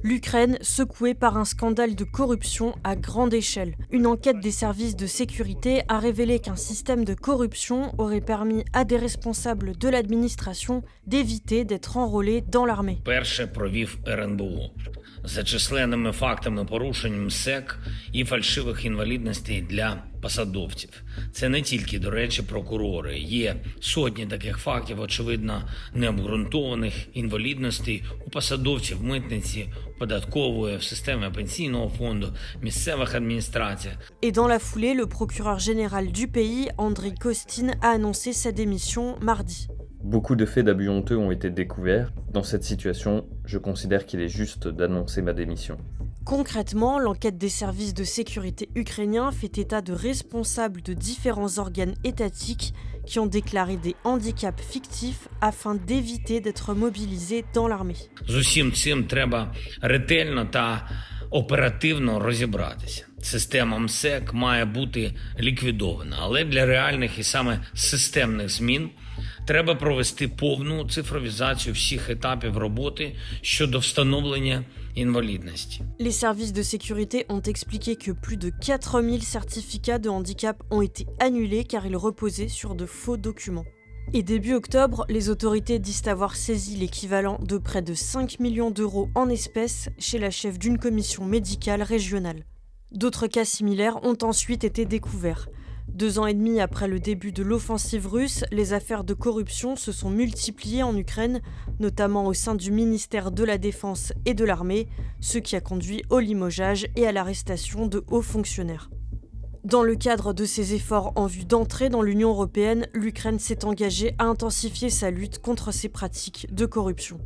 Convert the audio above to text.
L'Ukraine, secouée par un scandale de corruption à grande échelle. Une enquête des services de sécurité a révélé qu'un système de corruption aurait permis à des responsables de l'administration d'éviter d'être enrôlés dans l'armée. Перше провів РНБО за численними фактами порушень МСЕК і фальшивих інвалідностей для посадовців. Це не тільки, до речі, прокурори. Є сотні таких фактів, очевидно, необґрунтованих інвалідностей у посадовців митниці, податкової, в системі пенсійного фонду, місцевих адміністраціях. Et dans la foulée, le procureur général du pays, Andriy Kostin, a annoncé sa démission mardi. Beaucoup de faits d'abus honteux ont été découverts. Dans cette situation, je considère qu'il est juste d'annoncer ma démission. Concrètement, l'enquête des services de sécurité ukrainiens fait état de responsables de différents organes étatiques qui ont déclaré des handicaps fictifs afin d'éviter d'être mobilisés dans l'armée. З усім цим треба ретельно та оперативно розібратися. Система МСЕК має бути ліквідована, але для реальних і саме системних змін треба провести повну цифровізацію всіх етапів роботи щодо встановлення інвалідності. Les services de sécurité ont expliqué que plus de 4000 certificats de handicap ont été annulés car ils reposaient sur de faux documents. Et début octobre, les autorités disent avoir saisi l'équivalent de près de 5 millions d'euros en espèces chez la chef d'une commission médicale régionale. D'autres cas similaires ont ensuite été découverts. 2 ans et demi après le début de l'offensive russe, les affaires de corruption se sont multipliées en Ukraine, notamment au sein du ministère de la Défense et de l'Armée, ce qui a conduit au limogeage et à l'arrestation de hauts fonctionnaires. Dans le cadre de ses efforts en vue d'entrer dans l'Union européenne, l'Ukraine s'est engagée à intensifier sa lutte contre ces pratiques de corruption.